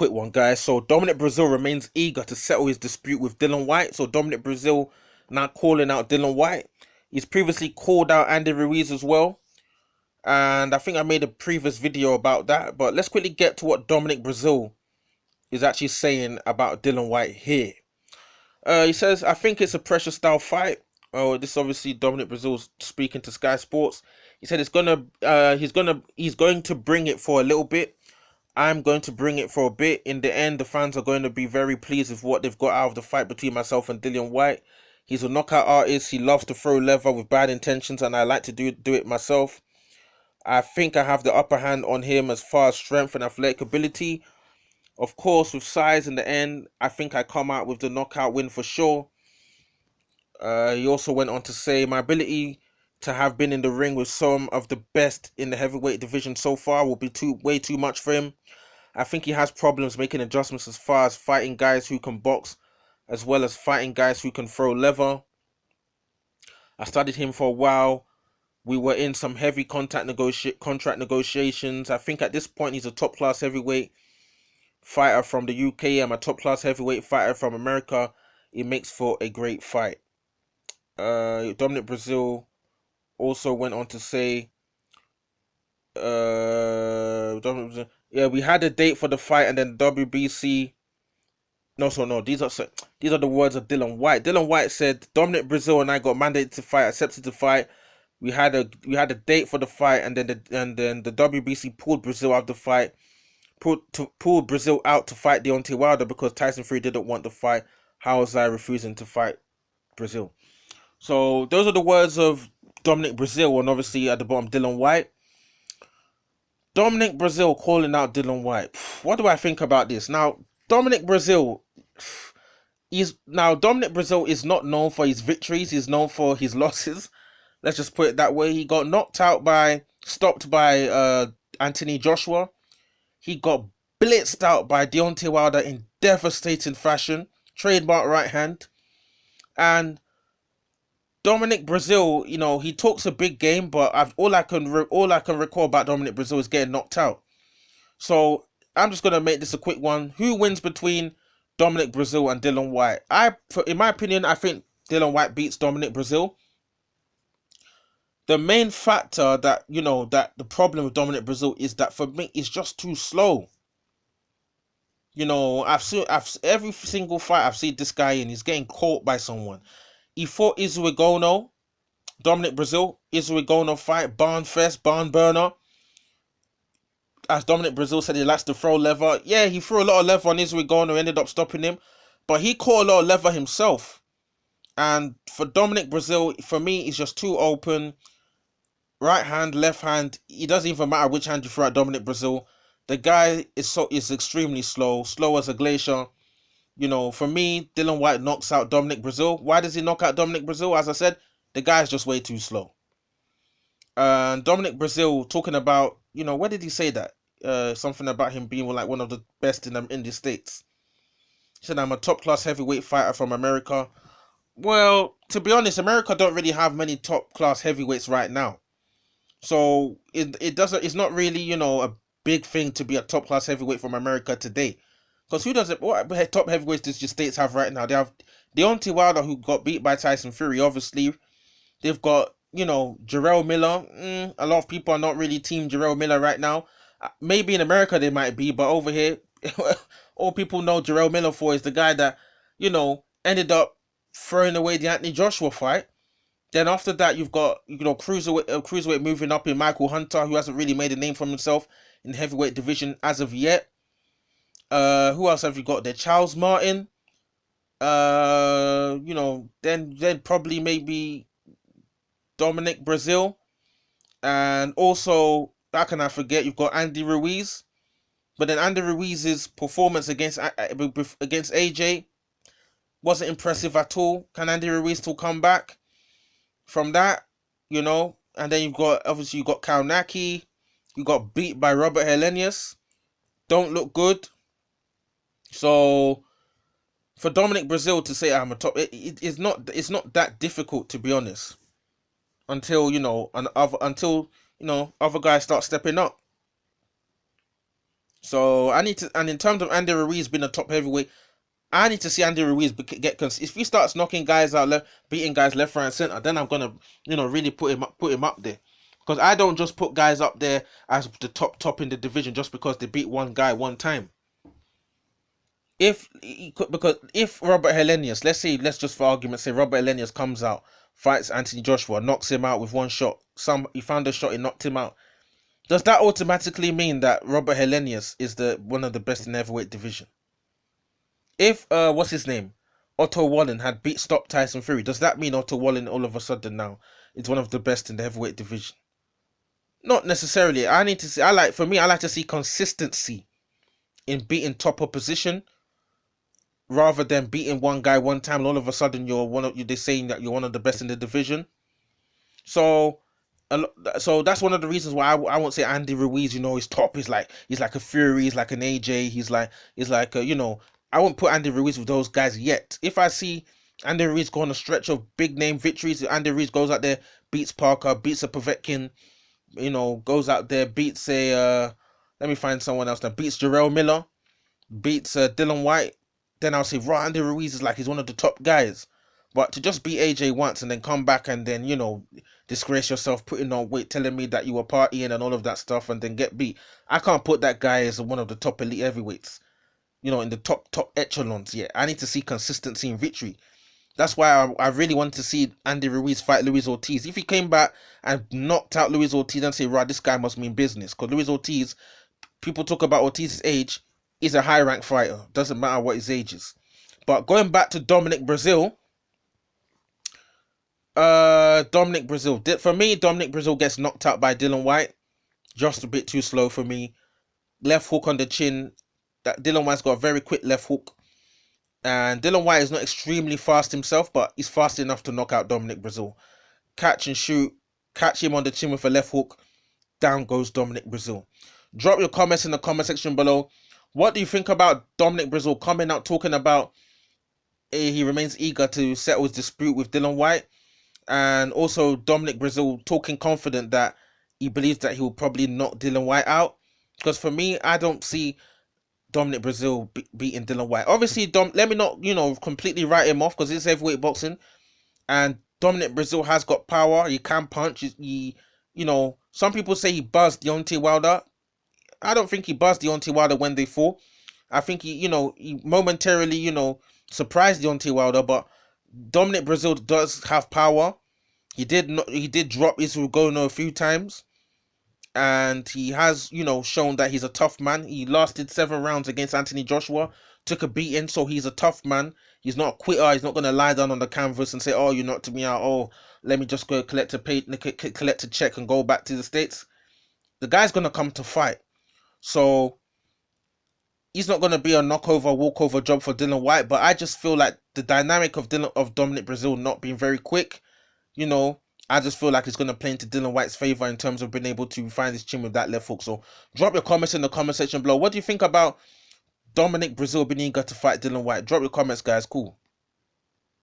quick one, guys. So Dominic Breazeale remains eager to settle his dispute with Dillian Whyte. So Dominic Breazeale now calling out Dillian Whyte. He's previously called out Andy Ruiz as well. And I think I made a previous video about that. But let's quickly get to what Dominic Breazeale is actually saying about Dillian Whyte here. He says, I think it's a pressure style fight. Oh, this is obviously Dominic Breazeale speaking to Sky Sports. He said he's going to bring it for a little bit. I'm going to bring it for a bit. In the end, the fans are going to be very pleased with what they've got out of the fight between myself and Dillian Whyte. He's a knockout artist. He loves to throw leather with bad intentions, and I like to do it myself. I think I have the upper hand on him as far as strength and athletic ability. Of course, with size in the end, I think I come out with the knockout win for sure. He also went on to say, my ability to have been in the ring with some of the best in the heavyweight division so far will be way too much for him. I think he has problems making adjustments as far as fighting guys who can box, as well as fighting guys who can throw leather. I studied him for a while. We were in some heavy contract negotiations. I think at this point he's a top-class heavyweight fighter from the UK. I'm a top-class heavyweight fighter from America. It makes for a great fight. Dominic Breazeale also went on to say, yeah, we had a date for the fight, and then WBC. No. These are the words of Dillian Whyte. Dillian Whyte said, Dominic Breazeale and I got mandated to fight, accepted to fight. We had a date for the fight, and then the WBC pulled Breazeale out of the fight. Pulled Breazeale out to fight Deontay Wilder because Tyson Fury didn't want the fight. How was I refusing to fight Breazeale? So those are the words of Dominic Breazeale, and obviously at the bottom Dillian Whyte. Dominic Breazeale calling out Dillian Whyte. What do I think about this? Now, Dominic Breazeale is not known for his victories. He's known for his losses. Let's just put it that way. He got stopped by Anthony Joshua. He got blitzed out by Deontay Wilder in devastating fashion. Trademark right hand. And Dominic Breazeale, he talks a big game, but all I can recall about Dominic Breazeale is getting knocked out. So I'm just gonna make this a quick one. Who wins between Dominic Breazeale and Dillian Whyte? In my opinion, I think Dillian Whyte beats Dominic Breazeale. The main factor that the problem with Dominic Breazeale is that for me it's just too slow. I've every single fight I've seen this guy in, he's getting caught by someone. He fought Dominic Breazeale fight, barn burner. As Dominic Breazeale said, he likes to throw leather. Yeah, he threw a lot of leather on Izuigono, ended up stopping him. But he caught a lot of leather himself. And for Dominic Breazeale, for me, he's just too open. Right hand, left hand. It doesn't even matter which hand you throw at Dominic Breazeale. The guy is extremely slow as a glacier. For me, Dillian Whyte knocks out Dominic Breazeale. Why does he knock out Dominic Breazeale? As I said, the guy's just way too slow. And Dominic Breazeale talking about, where did he say that? Something about him being like one of the best in the States. He said, I'm a top-class heavyweight fighter from America. Well, to be honest, America don't really have many top-class heavyweights right now. So it's not really, a big thing to be a top-class heavyweight from America today. Because what top heavyweights does the States have right now? They have Deontay Wilder, who got beat by Tyson Fury, obviously. They've got, Jarrell Miller. A lot of people are not really team Jarrell Miller right now. Maybe in America they might be, but over here, all people know Jarrell Miller for is the guy that, ended up throwing away the Anthony Joshua fight. Then after that, you've got, cruiserweight moving up in Michael Hunter, who hasn't really made a name for himself in the heavyweight division as of yet. Who else have you got there? Charles Martin. Then probably maybe Dominic Breazeale. And also, how can I forget? You've got Andy Ruiz. But then Andy Ruiz's performance against AJ wasn't impressive at all. Can Andy Ruiz still come back from that? And then you've got Kyle Naki. You got beat by Robert Helenius. Don't look good. So for Dominic Breazeale to say I'm a top, it's not that difficult, to be honest. Until other guys start stepping up. So I need to, and in terms of Andy Ruiz being a top heavyweight, I need to see Andy Ruiz get if he starts knocking guys out, beating guys left, right, and center, then I'm gonna, really put him up there. Because I don't just put guys up there as the top in the division just because they beat one guy one time. Because if Robert Helenius, let's just for argument's sake, Robert Helenius comes out, fights Anthony Joshua, knocks him out with one shot. He found a shot, he knocked him out. Does that automatically mean that Robert Helenius is the one of the best in the heavyweight division? If what's his name, Otto Wallen had stopped Tyson Fury, does that mean Otto Wallen all of a sudden now is one of the best in the heavyweight division? Not necessarily. I need to see. I like to see consistency in beating top opposition rather than beating one guy one time and all of a sudden they're saying that you're one of the best in the division. So so that's one of the reasons why I won't say Andy Ruiz, is top. He's like a Fury, he's like an AJ, he's like I won't put Andy Ruiz with those guys yet. If I see Andy Ruiz go on a stretch of big name victories, Andy Ruiz goes out there, beats Parker, beats a Povetkin, goes out there, beats let me find someone else now, beats Jarrell Miller, beats Dillian Whyte, then I'll say, right, Andy Ruiz is like he's one of the top guys. But to just beat AJ once and then come back and then, disgrace yourself, putting on weight, telling me that you were partying and all of that stuff and then get beat. I can't put that guy as one of the top elite heavyweights, in the top echelons yet. I need to see consistency in victory. That's why I really wanted to see Andy Ruiz fight Luis Ortiz. If he came back and knocked out Luis Ortiz and say, right, this guy must mean business. Because Luis Ortiz, people talk about Ortiz's age, he's a high-ranked fighter. Doesn't matter what his age is. But going back to Dominic Breazeale, for me, Dominic Breazeale gets knocked out by Dillian Whyte. Just a bit too slow for me. Left hook on the chin. That Dillian Whyte's got a very quick left hook. And Dillian Whyte is not extremely fast himself, but he's fast enough to knock out Dominic Breazeale. Catch and shoot. Catch him on the chin with a left hook. Down goes Dominic Breazeale. Drop your comments in the comment section below. What do you think about Dominic Breazeale coming out talking about he remains eager to settle his dispute with Dillian Whyte? And also Dominic Breazeale talking confident that he believes that he will probably knock Dillian Whyte out. Because for me, I don't see Dominic Breazeale beating Dillian Whyte. Obviously, let me not, completely write him off because it's heavyweight boxing. And Dominic Breazeale has got power. He can punch. Some people say he buzzed Deontay Wilder. I don't think he buzzed Deontay Wilder when they fought. I think he momentarily, surprised Deontay Wilder, but Dominic Breazeale does have power. He did drop Israel Gono a few times, and he has shown that he's a tough man. He lasted 7 rounds against Anthony Joshua, took a beating, so he's a tough man. He's not a quitter. He's not going to lie down on the canvas and say, "Oh, you knocked me out. Oh, let me just go collect a check and go back to the States." The guy's going to come to fight, so he's not going to be a walkover job for Dillian Whyte. But I just feel like the dynamic of Dominic Breazeale not being very quick, I just feel like it's going to play into Dillian Whyte's favor in terms of being able to find his chin with that left hook. So drop your comments in the comment section below. What do you think about Dominic Breazeale being eager to fight Dillian Whyte? Drop your comments, guys. Cool.